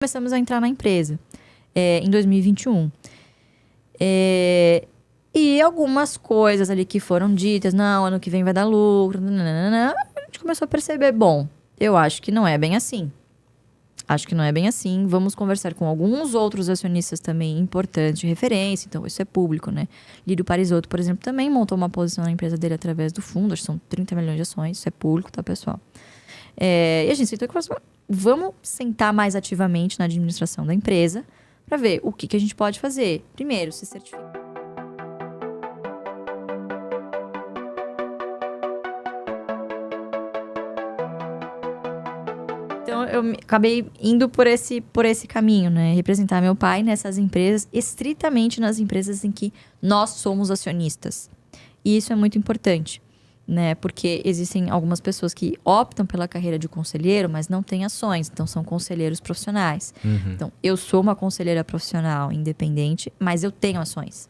Começamos a entrar na empresa em 2021. E algumas coisas ali que foram ditas, não, ano que vem vai dar lucro, nananana, a gente começou a perceber, bom, eu acho que não é bem assim. Acho que não é bem assim. Vamos conversar com alguns outros acionistas também importantes de referência. Então, isso é público, né? Lírio Parisotto, por exemplo, também montou uma posição na empresa dele através do fundo. Acho que são 30 milhões de ações. Isso é público, tá, pessoal? E a gente sentou e falou assim, vamos sentar mais ativamente na administração da empresa para ver o que a gente pode fazer. Primeiro, se certificar. Então, eu acabei indo por esse caminho, né? Representar meu pai nessas empresas, estritamente nas empresas em que nós somos acionistas. E isso é muito importante, né? Porque existem algumas pessoas que optam pela carreira de conselheiro, mas não têm ações. Então, são conselheiros profissionais. Uhum. Então, eu sou uma conselheira profissional independente, mas eu tenho ações.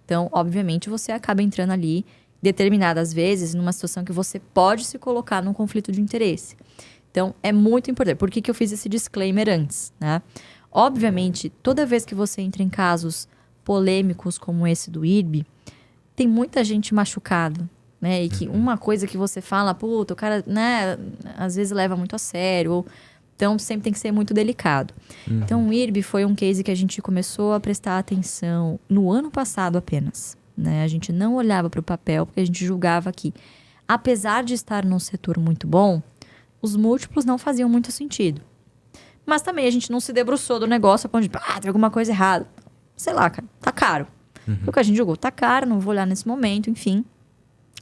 Então, obviamente, você acaba entrando ali, determinadas vezes, numa situação que você pode se colocar num conflito de interesse. Então, é muito importante. Por que eu fiz esse disclaimer antes, né? Obviamente, toda vez que você entra em casos polêmicos como esse do IRB, tem muita gente machucada, né? E que uma coisa que você fala, puta, o cara, né, às vezes leva muito a sério. Então, sempre tem que ser muito delicado. Então, o IRB foi um case que a gente começou a prestar atenção no ano passado apenas, né? A gente não olhava para o papel, porque a gente julgava que, apesar de estar num setor muito bom, os múltiplos não faziam muito sentido. Mas também a gente não se debruçou do negócio a ponto de, tem alguma coisa errada. Sei lá, cara, tá caro. Foi o que a gente julgou, tá caro, não vou olhar nesse momento, enfim.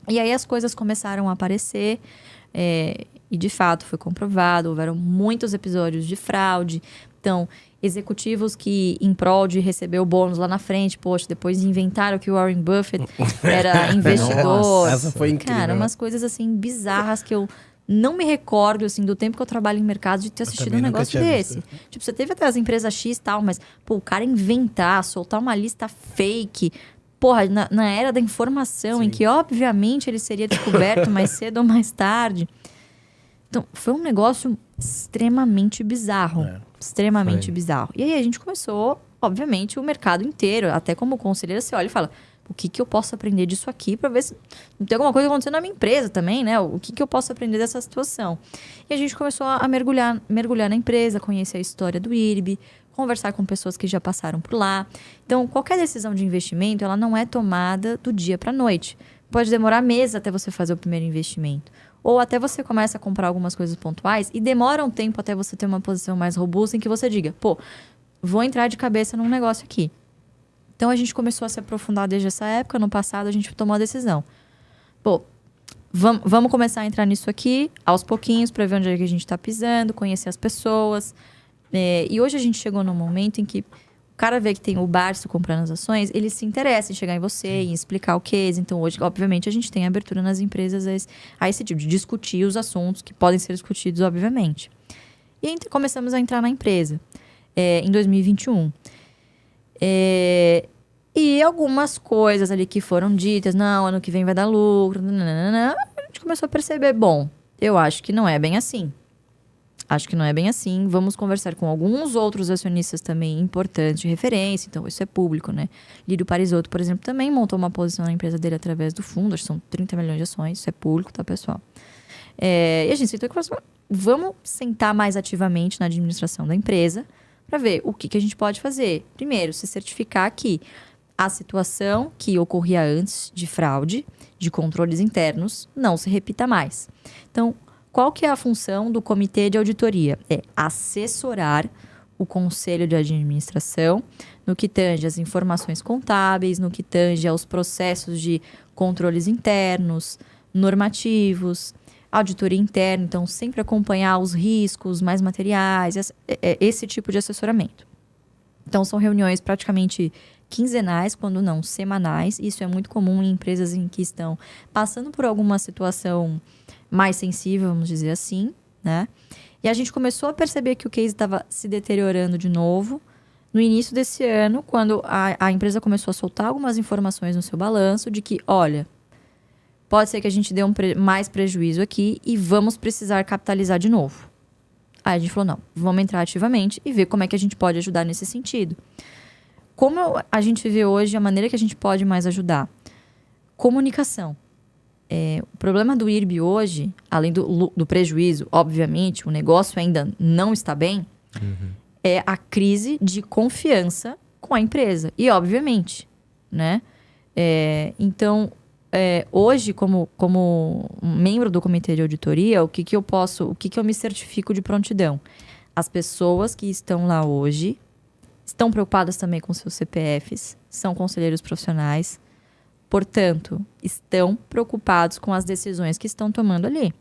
E aí as coisas começaram a aparecer, e de fato foi comprovado, houveram muitos episódios de fraude. Então, executivos que, em prol de receber o bônus lá na frente, poxa, depois inventaram que o Warren Buffett era investidor. Nossa, essa foi incrível. Cara, umas coisas assim bizarras que eu não me recordo, assim, do tempo que eu trabalho em mercado de ter assistido um negócio desse. Tipo, você teve até as empresas X e tal, mas, pô, o cara inventar, soltar uma lista fake. Porra, na era da informação, em que, obviamente, ele seria descoberto mais cedo ou mais tarde. Então, foi um negócio extremamente bizarro. Extremamente bizarro. E aí, a gente começou, obviamente, o mercado inteiro. Até como conselheira, você olha e fala, o que eu posso aprender disso aqui para ver se não tem alguma coisa acontecendo na minha empresa também, né? O que eu posso aprender dessa situação? E a gente começou a mergulhar na empresa, conhecer a história do IRB, conversar com pessoas que já passaram por lá. Então, qualquer decisão de investimento, ela não é tomada do dia para a noite. Pode demorar meses até você fazer o primeiro investimento. Ou até você começa a comprar algumas coisas pontuais e demora um tempo até você ter uma posição mais robusta em que você diga, pô, vou entrar de cabeça num negócio aqui. Então, a gente começou a se aprofundar desde essa época. No passado, a gente tomou a decisão. Pô, vamos começar a entrar nisso aqui, aos pouquinhos, para ver onde é que a gente está pisando, conhecer as pessoas. E hoje a gente chegou num momento em que o cara vê que tem o Barço comprando as ações, ele se interessa em chegar em você, em explicar o case. Então, hoje, obviamente, a gente tem abertura nas empresas a esse tipo de discutir os assuntos que podem ser discutidos, obviamente. E começamos a entrar na empresa em 2021. E algumas coisas ali que foram ditas, não, ano que vem vai dar lucro, nananana, a gente começou a perceber, bom, eu acho que não é bem assim. Acho que não é bem assim. Vamos conversar com alguns outros acionistas também importantes de referência. Então, isso é público, né? Lírio Parisotto, por exemplo, também montou uma posição na empresa dele através do fundo. Acho que são 30 milhões de ações. Isso é público, tá, pessoal? E a gente sentou e falou assim, vamos sentar mais ativamente na administração da empresa para ver o que a gente pode fazer. Primeiro, se certificar que a situação que ocorria antes de fraude, de controles internos, não se repita mais. Então, qual que é a função do comitê de auditoria? É assessorar o conselho de administração no que tange às informações contábeis, no que tange aos processos de controles internos, normativos, auditoria interna. Então, sempre acompanhar os riscos mais materiais, esse tipo de assessoramento. Então, são reuniões praticamente quinzenais, quando não semanais. Isso é muito comum em empresas em que estão passando por alguma situação mais sensível, vamos dizer assim, né? E a gente começou a perceber que o case estava se deteriorando de novo no início desse ano, quando a empresa começou a soltar algumas informações no seu balanço de que, olha, pode ser que a gente dê mais prejuízo aqui e vamos precisar capitalizar de novo. Aí a gente falou, não, vamos entrar ativamente e ver como é que a gente pode ajudar nesse sentido. Como a gente vê hoje, a maneira que a gente pode mais ajudar? Comunicação. O problema do IRB hoje, além do prejuízo, obviamente, o negócio ainda não está bem, é a crise de confiança com a empresa. E, obviamente, né? Então, hoje, como membro do comitê de auditoria, o que eu me certifico de prontidão? As pessoas que estão lá hoje estão preocupadas também com seus CPFs, são conselheiros profissionais, portanto, estão preocupados com as decisões que estão tomando ali.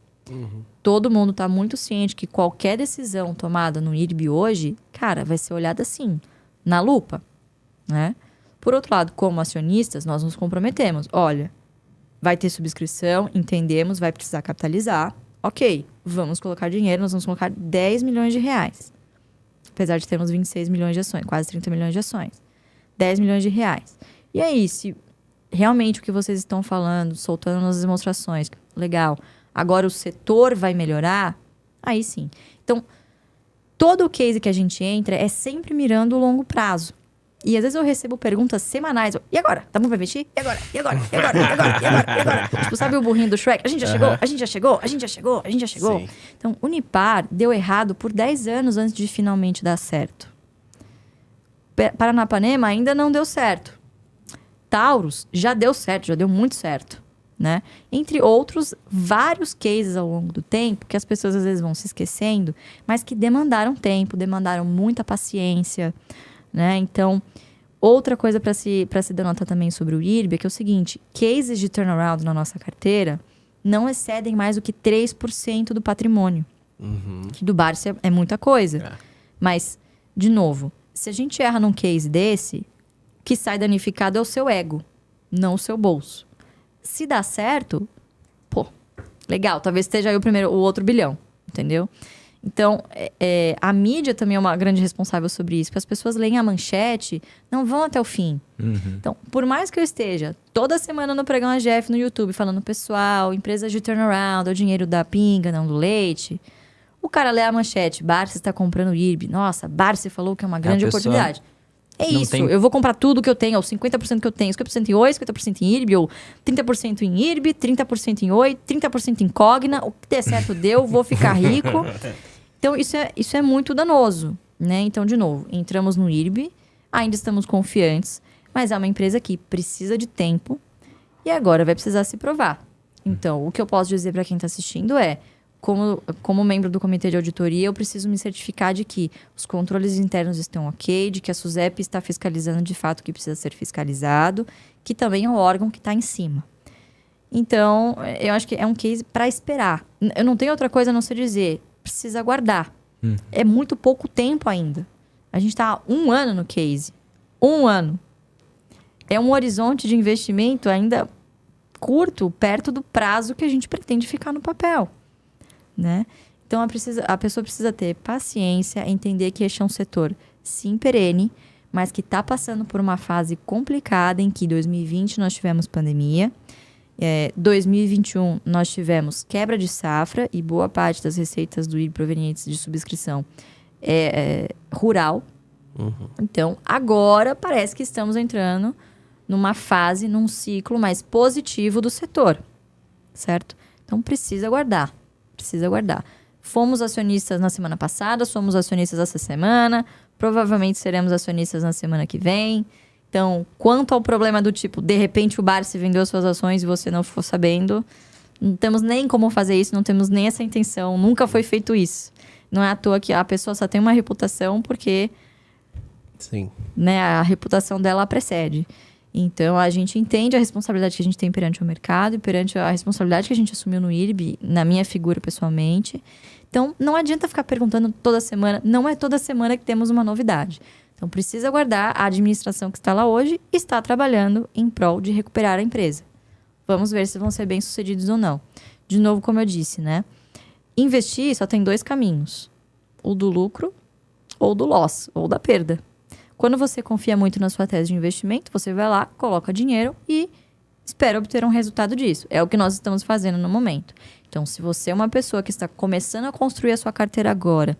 Todo mundo está muito ciente que qualquer decisão tomada no IRB hoje, cara, vai ser olhada assim, na lupa, né? Por outro lado, como acionistas, nós nos comprometemos. Olha, vai ter subscrição, entendemos, vai precisar capitalizar. Ok, vamos colocar dinheiro, nós vamos colocar 10 milhões de reais. Apesar de termos 26 milhões de ações, quase 30 milhões de ações. 10 milhões de reais. E aí, se realmente o que vocês estão falando, soltando nas demonstrações, legal, agora o setor vai melhorar, aí sim. Então, todo o case que a gente entra é sempre mirando o longo prazo. E às vezes eu recebo perguntas semanais. E agora? Tá bom pra investir? E agora? E agora? E agora? E agora? E agora? E agora? Tipo, sabe o burrinho do Shrek? A gente já chegou? A gente já chegou? A gente já chegou? A gente já chegou? Sim. Então, Unipar deu errado por 10 anos antes de finalmente dar certo. Paranapanema ainda não deu certo. Taurus já deu certo, já deu muito certo, né? Entre outros, vários cases ao longo do tempo, que as pessoas às vezes vão se esquecendo, mas que demandaram tempo, demandaram muita paciência, né? Então, outra coisa para se denotar também sobre o IRB é que é o seguinte, cases de turnaround na nossa carteira não excedem mais do que 3% do patrimônio. Que do Barça é muita coisa. Mas, de novo, se a gente erra num case desse, o que sai danificado é o seu ego, não o seu bolso. Se dá certo, pô, legal, talvez esteja aí o outro bilhão, entendeu? Então, a mídia também é uma grande responsável sobre isso, porque as pessoas leem a manchete, não vão até o fim. Então, por mais que eu esteja toda semana no Pregão AGF no YouTube, falando, pessoal, empresas de turnaround, é o dinheiro da pinga, não do leite, o cara lê a manchete, Barça está comprando IRB, nossa, Barça falou que é uma grande oportunidade. É isso, eu vou comprar tudo que eu tenho, ou 50% que eu tenho, 50% em Oi, 50% em IRB, ou 30% em IRB, 30% em Oi, 30% em Cogna, o que der certo deu, vou ficar rico. Então, isso é muito danoso, né? Então, de novo, entramos no IRB, ainda estamos confiantes, mas é uma empresa que precisa de tempo e agora vai precisar se provar. Então, o que eu posso dizer para quem está assistindo é, como membro do comitê de auditoria, eu preciso me certificar de que os controles internos estão ok, de que a SUSEP está fiscalizando de fato o que precisa ser fiscalizado, que também é o órgão que está em cima. Então, eu acho que é um case para esperar. Eu não tenho outra coisa a não ser dizer, precisa aguardar. É muito pouco tempo ainda. A gente está há 1 ano no case. 1 ano. É um horizonte de investimento ainda curto, perto do prazo que a gente pretende ficar no papel. Né? Então, a pessoa precisa ter paciência, entender que este é um setor, sim, perene, mas que está passando por uma fase complicada em que 2020 nós tivemos pandemia, 2021 nós tivemos quebra de safra e boa parte das receitas do IRB provenientes de subscrição rural. Então, agora parece que estamos entrando numa fase, num ciclo mais positivo do setor, certo? Então, precisa aguardar. Fomos acionistas na semana passada, somos acionistas essa semana, provavelmente seremos acionistas na semana que vem. Então, quanto ao problema do tipo, de repente o Barça vendeu suas ações e você não ficou sabendo, não temos nem como fazer isso, não temos nem essa intenção, nunca foi feito isso. Não é à toa que a pessoa só tem uma reputação porque sim, né, a reputação dela precede. Então, a gente entende a responsabilidade que a gente tem perante o mercado e perante a responsabilidade que a gente assumiu no IRB, na minha figura pessoalmente. Então, não adianta ficar perguntando toda semana. Não é toda semana que temos uma novidade. Então, precisa aguardar. A administração que está lá hoje está trabalhando em prol de recuperar a empresa. Vamos ver se vão ser bem-sucedidos ou não. De novo, como eu disse, né? Investir só tem 2 caminhos. O do lucro ou do loss, ou da perda. Quando você confia muito na sua tese de investimento, você vai lá, coloca dinheiro e espero obter um resultado disso. É o que nós estamos fazendo no momento. Então, se você é uma pessoa que está começando a construir a sua carteira agora,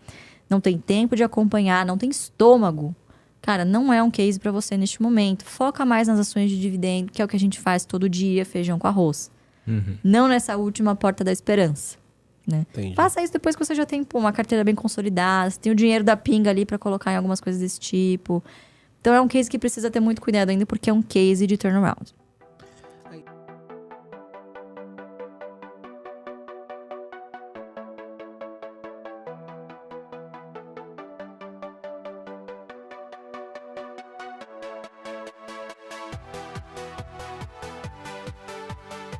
não tem tempo de acompanhar, não tem estômago, cara, não é um case para você neste momento. Foca mais nas ações de dividendo, que é o que a gente faz todo dia, feijão com arroz. Não nessa última porta da esperança. Né? Faça isso depois que você já tem uma carteira bem consolidada, você tem o dinheiro da pinga ali para colocar em algumas coisas desse tipo. Então é um case que precisa ter muito cuidado ainda, porque é um case de turnaround.